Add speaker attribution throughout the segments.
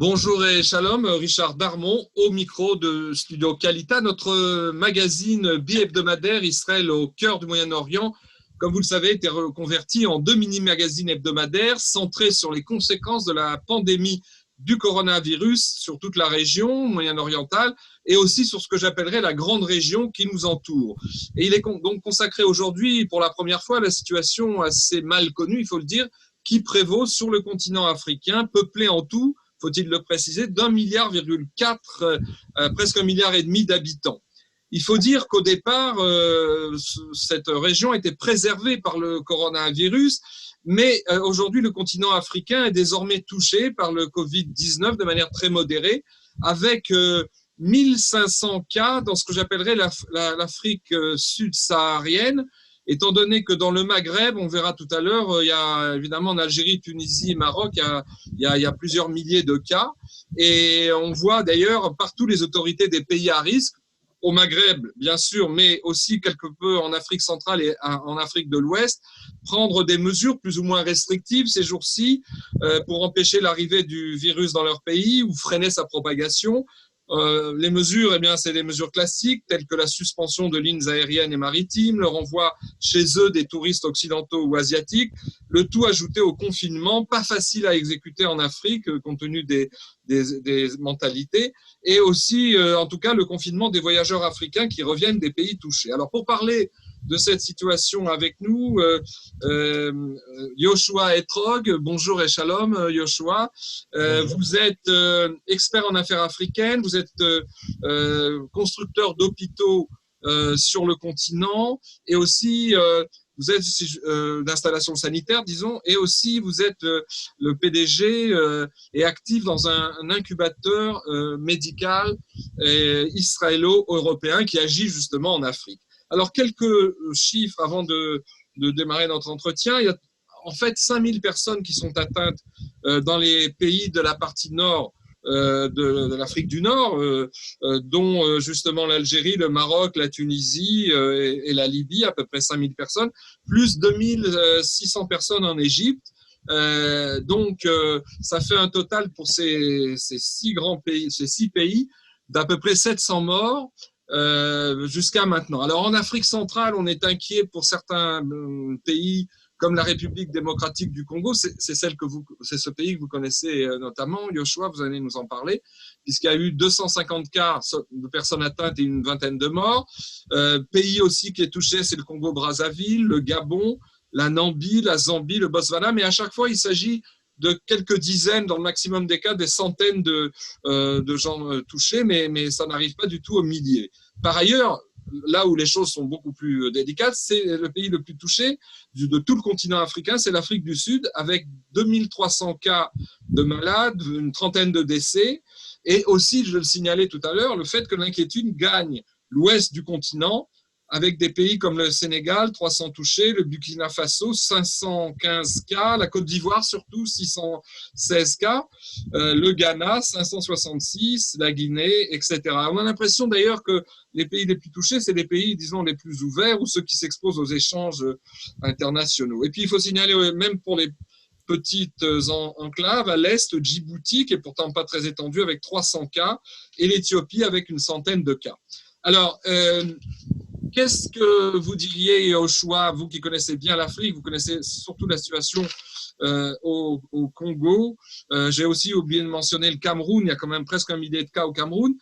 Speaker 1: Bonjour et shalom, Richard Darmon au micro de Studio Kalita, notre magazine bi-hebdomadaire Israël au cœur du Moyen-Orient. Comme vous le savez, a été reconverti en 2 mini-magazines hebdomadaires centrés sur les conséquences de la pandémie du coronavirus sur toute la région moyen-orientale et aussi sur ce que j'appellerais la grande région qui nous entoure. Et il est donc consacré aujourd'hui pour la première fois à la situation assez mal connue, il faut le dire, qui prévaut sur le continent africain, peuplé en tout, faut-il le préciser, d'1,4 milliard, presque 1,5 milliard d'habitants. Il faut dire qu'au départ, cette région était préservée par le coronavirus, mais aujourd'hui, le continent africain est désormais touché par le Covid-19 de manière très modérée, avec 1500 cas dans ce que j'appellerais l'Afrique subsaharienne, étant donné que dans le Maghreb, on verra tout à l'heure, il y a évidemment en Algérie, Tunisie, Maroc, il y a plusieurs milliers de cas. Et on voit d'ailleurs partout les autorités des pays à risque, au Maghreb, bien sûr, mais aussi quelque peu en Afrique centrale et en Afrique de l'Ouest, prendre des mesures plus ou moins restrictives ces jours-ci pour empêcher l'arrivée du virus dans leur pays ou freiner sa propagation. Les mesures, eh bien, c'est des mesures classiques telles que la suspension de lignes aériennes et maritimes, le renvoi chez eux des touristes occidentaux ou asiatiques, le tout ajouté au confinement, pas facile à exécuter en Afrique compte tenu des mentalités, et aussi, en tout cas, le confinement des voyageurs africains qui reviennent des pays touchés. Alors, pour parler de cette situation avec nous, Yoshua Etrog. Bonjour et shalom, Yoshua. Vous êtes expert en affaires africaines, vous êtes constructeur d'hôpitaux sur le continent et aussi vous êtes d'installation sanitaire, disons, et aussi vous êtes le PDG et actif dans un incubateur médical israélo-européen qui agit justement en Afrique. Alors, quelques chiffres avant de démarrer notre entretien. Il y a en fait 5000 personnes qui sont atteintes dans les pays de la partie nord de l'Afrique du Nord, dont justement l'Algérie, le Maroc, la Tunisie et la Libye, à peu près 5000 personnes, plus 2600 personnes en Égypte. Donc, ça fait un total pour ces 6 grands pays, ces 6 pays, d'à peu près 700 morts. Jusqu'à maintenant. Alors en Afrique centrale, on est inquiet pour certains pays comme la République démocratique du Congo. C'est ce pays que vous connaissez notamment, Yoshua, vous allez nous en parler, puisqu'il y a eu 250 cas de personnes atteintes et une vingtaine de morts. Pays aussi qui est touché, c'est le Congo-Brazzaville, le Gabon, la Namibie, la Zambie, le Botswana, mais à chaque fois, il s'agit de quelques dizaines, dans le maximum des cas, des centaines de gens touchés, mais ça n'arrive pas du tout aux milliers. Par ailleurs, là où les choses sont beaucoup plus délicates, c'est le pays le plus touché de tout le continent africain, c'est l'Afrique du Sud, avec 2300 cas de malades, une trentaine de décès, et aussi, je le signalais tout à l'heure, le fait que l'inquiétude gagne l'ouest du continent, avec des pays comme le Sénégal, 300 touchés, le Burkina Faso, 515 cas, la Côte d'Ivoire surtout, 616 cas, le Ghana, 566, la Guinée, etc. On a l'impression d'ailleurs que les pays les plus touchés, c'est les pays, disons, les plus ouverts ou ceux qui s'exposent aux échanges internationaux. Et puis, il faut signaler, même pour les petites enclaves, à l'est, Djibouti, qui est pourtant pas très étendu, avec 300 cas, et l'Éthiopie avec une centaine de cas. Alors, qu'est-ce que vous diriez, Yoshua, vous qui connaissez bien l'Afrique, vous connaissez surtout la situation au Congo. J'ai aussi oublié de mentionner le Cameroun, il y a quand même presque 1 millier de cas au Cameroun.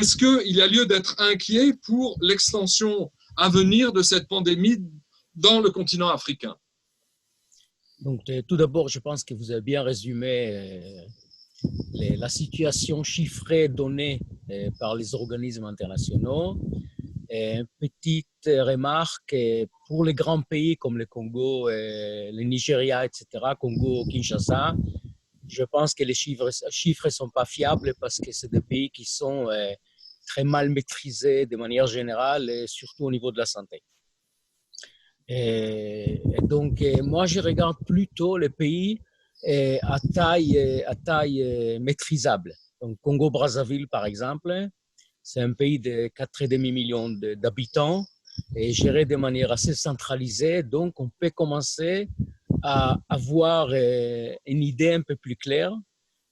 Speaker 1: Est-ce qu'il y a lieu d'être inquiet pour l'extension à venir de cette pandémie dans le continent africain?
Speaker 2: Donc, tout d'abord, je pense que vous avez bien résumé la situation chiffrée donnée par les organismes internationaux. Une petite remarque, pour les grands pays comme le Congo, le Nigeria, etc., Congo, Kinshasa, je pense que les chiffres ne sont pas fiables parce que c'est des pays qui sont très mal maîtrisés de manière générale et surtout au niveau de la santé. Et donc, moi, je regarde plutôt les pays à taille maîtrisable. Donc, Congo-Brazzaville, par exemple, c'est un pays de 4,5 millions d'habitants et géré de manière assez centralisée. Donc, on peut commencer à avoir une idée un peu plus claire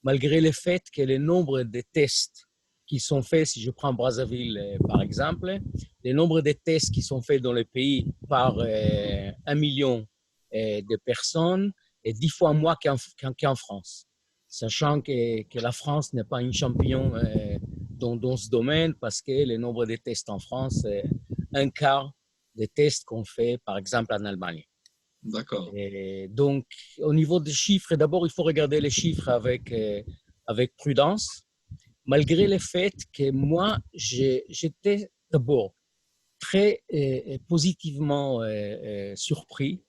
Speaker 2: malgré le fait que le nombre de tests qui sont faits, si je prends Brazzaville par exemple, le nombre de tests qui sont faits dans le pays par 1 million de personnes est 10 fois moins qu'en France, sachant que la France n'est pas une championne dans ce domaine parce que le nombre de tests en France est un quart des tests qu'on fait par exemple en Allemagne.
Speaker 1: D'accord.
Speaker 2: Et donc, au niveau des chiffres, d'abord, il faut regarder les chiffres avec prudence, malgré le fait que moi, j'étais d'abord très positivement surpris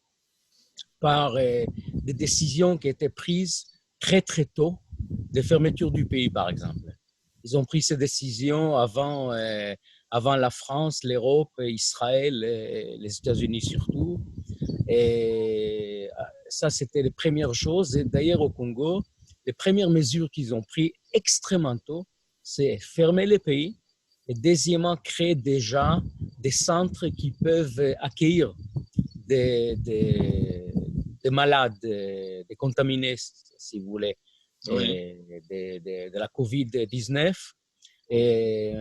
Speaker 2: par des décisions qui étaient prises très, très tôt de fermeture du pays, par exemple. Ils ont pris ces décisions avant la France, l'Europe, Israël, les États-Unis surtout. Et ça, c'était les premières choses. Et d'ailleurs, au Congo, les premières mesures qu'ils ont prises extrêmement tôt, c'est fermer les pays et deuxièmement, créer déjà des centres qui peuvent accueillir des malades, des contaminés, si vous voulez,
Speaker 1: Oui.
Speaker 2: de la COVID-19. Et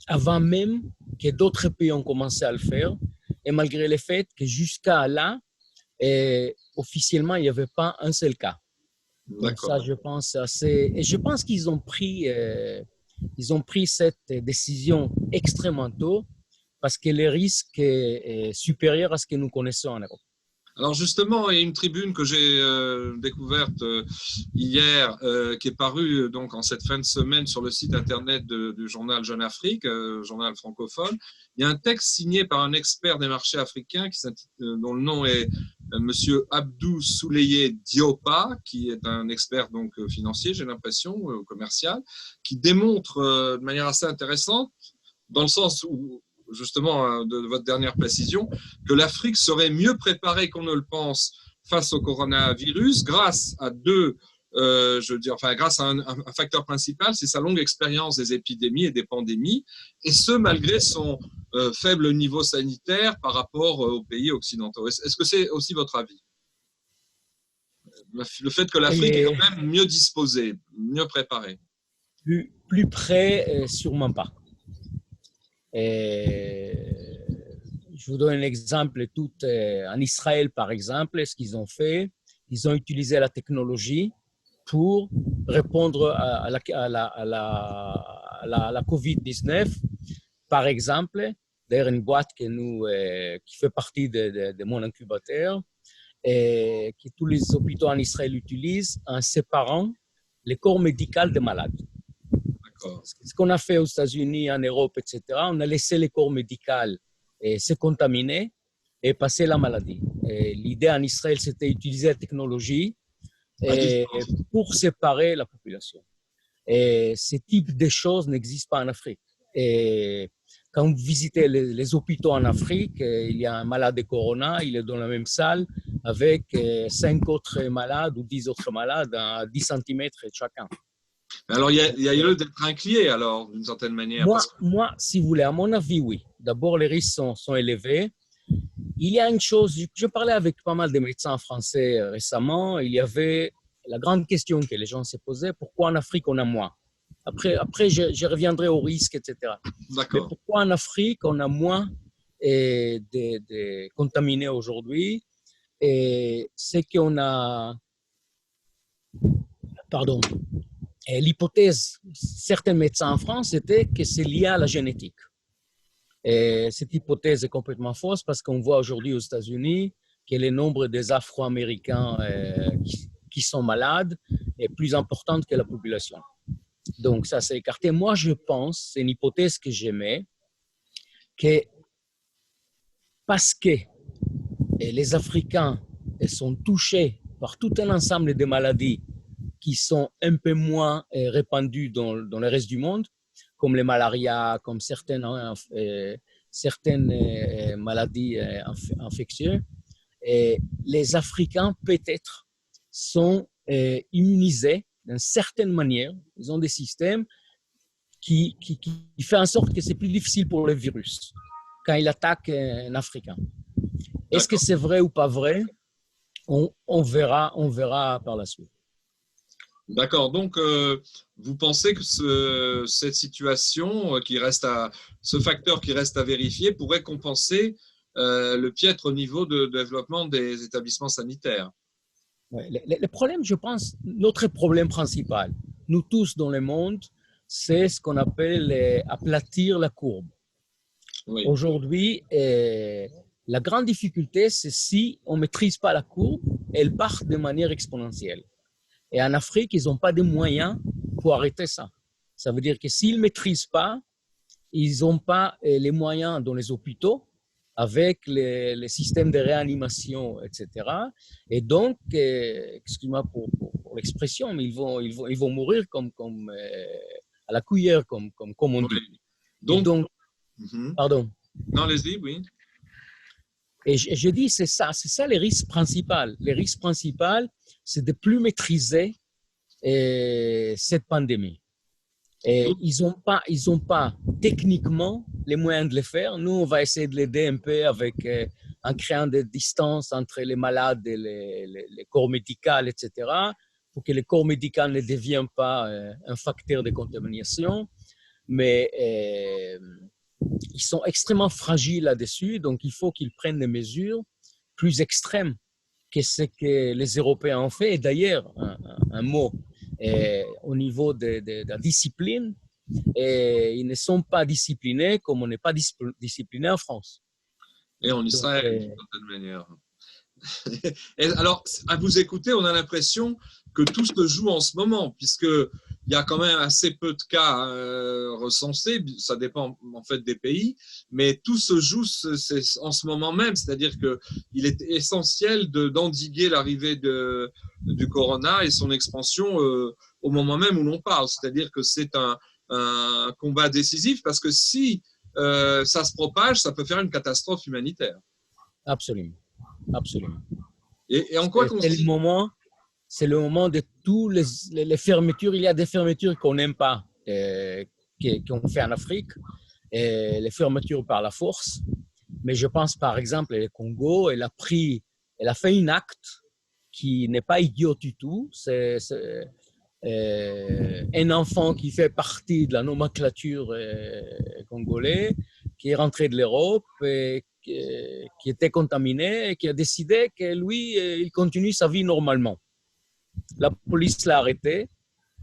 Speaker 2: avant même que d'autres pays ont commencé à le faire, et malgré le fait que jusqu'à là, officiellement, il n'y avait pas un seul cas. Donc ça, je pense, assez... Et je pense qu'ils ont pris cette décision extrêmement tôt parce que le risque est supérieur à ce que nous connaissons en Europe.
Speaker 1: Alors justement, il y a une tribune que j'ai découverte hier, qui est parue donc en cette fin de semaine sur le site internet du journal Jeune Afrique, journal francophone. Il y a un texte signé par un expert des marchés africains dont le nom est Monsieur Abdou Souleye Diopa, qui est un expert donc financier, j'ai l'impression, commercial, qui démontre de manière assez intéressante, dans le sens où justement de votre dernière précision, que l'Afrique serait mieux préparée qu'on ne le pense face au coronavirus grâce à grâce à un facteur principal, c'est sa longue expérience des épidémies et des pandémies, et ce malgré son faible niveau sanitaire par rapport aux pays occidentaux. Est-ce que c'est aussi votre avis? Le fait que l'Afrique est quand même mieux disposée, mieux préparée.
Speaker 2: Plus près, sûrement pas. Et je vous donne un exemple. En Israël, par exemple, ce qu'ils ont fait, ils ont utilisé la technologie pour répondre à la COVID-19. Par exemple, d'ailleurs, une boîte qui fait partie de mon incubateur, et que tous les hôpitaux en Israël utilisent en séparant le corps médical des malades. Ce qu'on a fait aux États-Unis, en Europe, etc., on a laissé le corps médical se contaminer et passer la maladie. L'idée en Israël, c'était d'utiliser la technologie pour séparer la population. Et ce type de choses n'existe pas en Afrique. Et quand vous visitez les hôpitaux en Afrique, il y a un malade de corona, il est dans la même salle avec 5 autres malades ou 10 autres malades à 10 cm chacun.
Speaker 1: Alors, il y a lieu d'être inquiet, alors, d'une certaine manière.
Speaker 2: Moi, si vous voulez, à mon avis, oui. D'abord, les risques sont élevés. Il y a une chose, je parlais avec pas mal de médecins français récemment, il y avait la grande question que les gens se posaient, pourquoi en Afrique on a moins? Après je reviendrai au risque, etc. Mais pourquoi en Afrique on a moins de contaminés aujourd'hui? Et c'est qu'on a... Pardon. Et l'hypothèse, certains médecins en France, était que c'est lié à la génétique. Et cette hypothèse est complètement fausse parce qu'on voit aujourd'hui aux États-Unis que le nombre des Afro-Américains qui sont malades est plus important que la population. Donc ça s'est écarté. Moi, je pense, c'est une hypothèse que j'aimais, que parce que les Africains sont touchés par tout un ensemble de maladies qui sont un peu moins répandues dans le reste du monde, comme les malarias, comme certaines maladies infectieuses. Et les Africains, peut-être, sont immunisés d'une certaine manière. Ils ont des systèmes qui font en sorte que c'est plus difficile pour le virus quand il attaque un Africain. Est-ce que c'est vrai ou pas vrai? On verra par la suite.
Speaker 1: D'accord. Donc, vous pensez que cette situation ce facteur qui reste à vérifier pourrait compenser le piètre niveau de développement des établissements sanitaires?
Speaker 2: Ouais, le problème, je pense, notre problème principal, nous tous dans le monde, c'est ce qu'on appelle aplatir la courbe.
Speaker 1: Oui.
Speaker 2: Aujourd'hui, la grande difficulté, c'est si on ne maîtrise pas la courbe, elle part de manière exponentielle. Et en Afrique, ils n'ont pas de moyens pour arrêter ça. Ça veut dire que s'ils ne maîtrisent pas, ils n'ont pas les moyens dans les hôpitaux avec les systèmes de réanimation, etc. Et donc, excuse-moi pour l'expression, mais ils vont mourir comme à la cuillère, comme on dit.
Speaker 1: Oui.
Speaker 2: Et
Speaker 1: Donc,
Speaker 2: donc,
Speaker 1: mhm.
Speaker 2: pardon.
Speaker 1: Non, allez-y, oui.
Speaker 2: Et je dis, c'est ça les risques principaux. Les risques principaux, c'est de plus maîtriser cette pandémie. Et ils ont pas techniquement les moyens de le faire. Nous, on va essayer de l'aider un peu avec, en créant des distances entre les malades et les corps médicaux, etc., pour que le corps médical ne devienne pas un facteur de contamination. Mais ils sont extrêmement fragiles là-dessus, donc il faut qu'ils prennent des mesures plus extrêmes que ce que les Européens ont fait. Et d'ailleurs, un mot, au niveau de la discipline, ils ne sont pas disciplinés comme on n'est pas discipliné en France.
Speaker 1: Et en
Speaker 2: Donc,
Speaker 1: Israël, d'une certaine manière. Et alors, à vous écouter, on a l'impression que tout se joue en ce moment, puisqu'il y a quand même assez peu de cas recensés, ça dépend en fait des pays, mais tout se joue en ce moment même, c'est-à-dire qu'il est essentiel d'endiguer l'arrivée du corona et son expansion au moment même où l'on parle, c'est-à-dire que c'est un combat décisif, parce que si ça se propage, ça peut faire une catastrophe humanitaire.
Speaker 2: absolument, absolument.
Speaker 1: Et en quoi consiste
Speaker 2: C'est le moment de tous les fermetures. Il y a des fermetures qu'on n'aime pas, qu'on fait en Afrique, les fermetures par la force. Mais je pense par exemple, le Congo, elle a fait un acte qui n'est pas idiot du tout. C'est un enfant qui fait partie de la nomenclature congolaise, qui est rentré de l'Europe, et qui était contaminé et qui a décidé que lui, il continue sa vie normalement. La police l'a arrêté,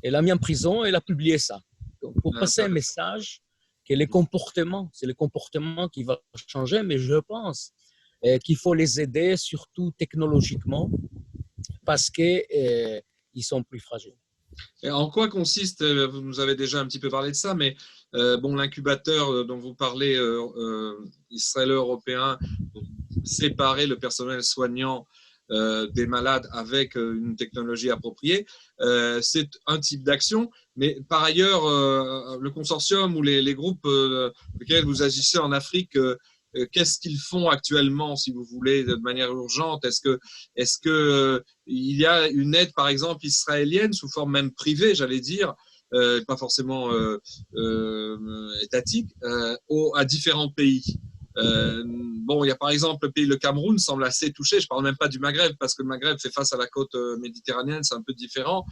Speaker 2: elle l'a mis en prison et elle a publié ça. Donc, pour passer un message que les comportements, c'est le comportement qui va changer, mais je pense qu'il faut les aider, surtout technologiquement, parce qu'ils sont plus fragiles.
Speaker 1: Et en quoi consiste, vous nous avez déjà un petit peu parlé de ça, mais bon, l'incubateur dont vous parlez, israélo-européen, séparer le personnel soignant des malades avec une technologie appropriée, c'est un type d'action. Mais par ailleurs, le consortium ou les groupes lesquels vous agissez en Afrique, qu'est-ce qu'ils font actuellement, si vous voulez, de manière urgente? Est-ce que il y a une aide, par exemple, israélienne, sous forme même privée, j'allais dire, pas forcément étatique, à différents pays? Bon, il y a par exemple le Cameroun semble assez touché. Je parle même pas du Maghreb parce que le Maghreb fait face à la côte méditerranéenne, c'est un peu différent.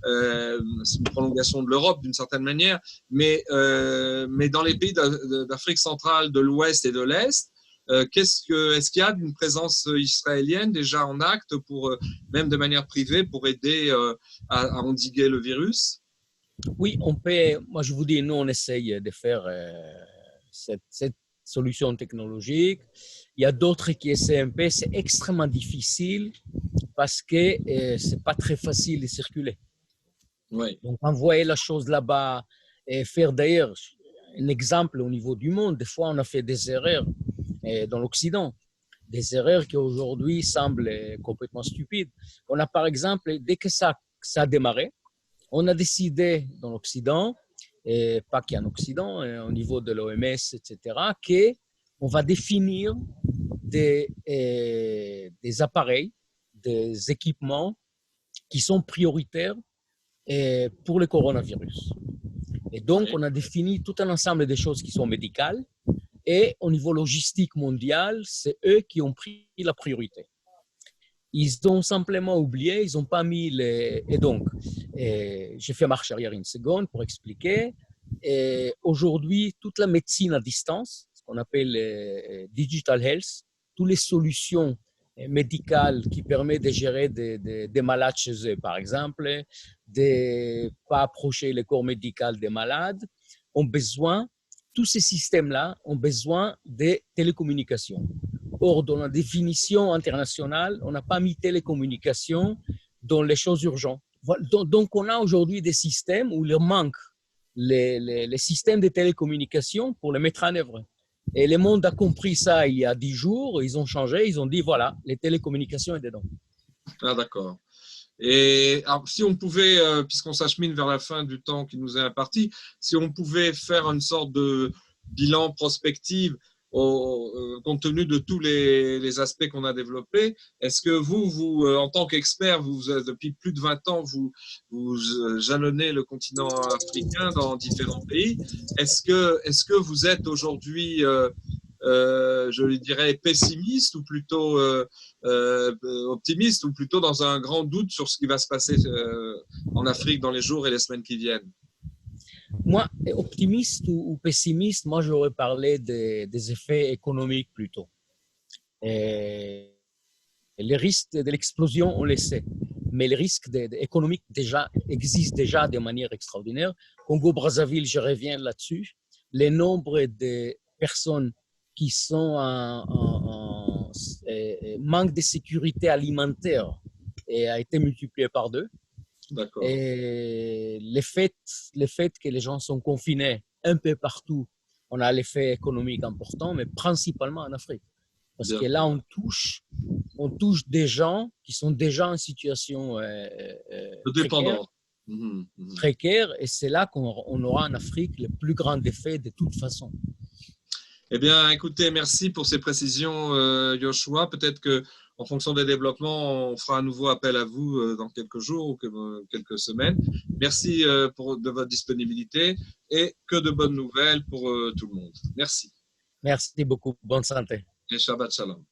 Speaker 1: C'est une prolongation de l'Europe d'une certaine manière, mais dans les pays d'Afrique centrale, de l'Ouest et de l'Est, est-ce qu'il y a une présence israélienne déjà en acte pour même de manière privée pour aider à endiguer le virus?
Speaker 2: Oui, on peut. Moi, je vous dis, nous, on essaye de faire cette solution technologique. Il y a d'autres qui essaient un peu. C'est extrêmement difficile parce que c'est pas très facile de circuler.
Speaker 1: Oui.
Speaker 2: Donc, envoyer la chose là-bas et faire d'ailleurs un exemple au niveau du monde. Des fois, on a fait des erreurs dans l'Occident, des erreurs qui aujourd'hui semblent complètement stupides. On a par exemple, dès que ça a démarré, on a décidé dans l'Occident, et pas qu'en Occident, au niveau de l'OMS, etc., qu'on va définir des appareils, des équipements qui sont prioritaires pour le coronavirus. Et donc, on a défini tout un ensemble de choses qui sont médicales. Et au niveau logistique mondial, c'est eux qui ont pris la priorité. Ils ont simplement oublié, ils n'ont pas mis les... Et donc, j'ai fait marche arrière une seconde pour expliquer. Aujourd'hui, toute la médecine à distance, ce qu'on appelle digital health, toutes les solutions médicales qui permettent de gérer des malades chez eux, par exemple, de ne pas approcher le corps médical des malades, ont besoin, tous ces systèmes-là ont besoin de télécommunications. Or, dans la définition internationale, on n'a pas mis télécommunications dans les choses urgentes. Donc, on a aujourd'hui des systèmes où il manque les systèmes de télécommunications pour les mettre en œuvre. Et le monde a compris ça il y a 10 jours, ils ont changé, ils ont dit voilà, les télécommunications est dedans.
Speaker 1: Ah, d'accord. Et alors, si on pouvait, puisqu'on s'achemine vers la fin du temps qui nous est imparti, si on pouvait faire une sorte de bilan prospective compte tenu de tous les aspects qu'on a développés, est-ce que vous en tant qu'expert, depuis plus de 20 ans, vous jalonnez le continent africain dans différents pays, est-ce que vous êtes aujourd'hui, je dirais, pessimiste ou plutôt optimiste ou plutôt dans un grand doute sur ce qui va se passer en Afrique dans les jours et les semaines qui viennent?
Speaker 2: Moi, optimiste ou pessimiste, moi j'aurais parlé des effets économiques plutôt. Et les risques de l'explosion, on les sait, mais les risques économiques existent déjà de manière extraordinaire. Congo-Brazzaville, je reviens là-dessus. Le nombre de personnes qui sont en manque de sécurité alimentaire a été multiplié par 2.
Speaker 1: D'accord.
Speaker 2: Et le fait que les gens sont confinés un peu partout, on a l'effet économique important, mais principalement en Afrique. Parce
Speaker 1: Bien.
Speaker 2: Que là, on touche des gens qui sont déjà en situation précaire, et c'est là qu'on aura en Afrique le plus grand effet de toute façon.
Speaker 1: Eh bien, écoutez, merci pour ces précisions, Yoshua. Peut-être qu'en fonction des développements, on fera à nouveau appel à vous dans quelques jours ou quelques semaines. Merci de votre disponibilité et que de bonnes nouvelles pour tout le monde. Merci.
Speaker 2: Merci beaucoup. Bonne santé.
Speaker 1: Et Shabbat Shalom.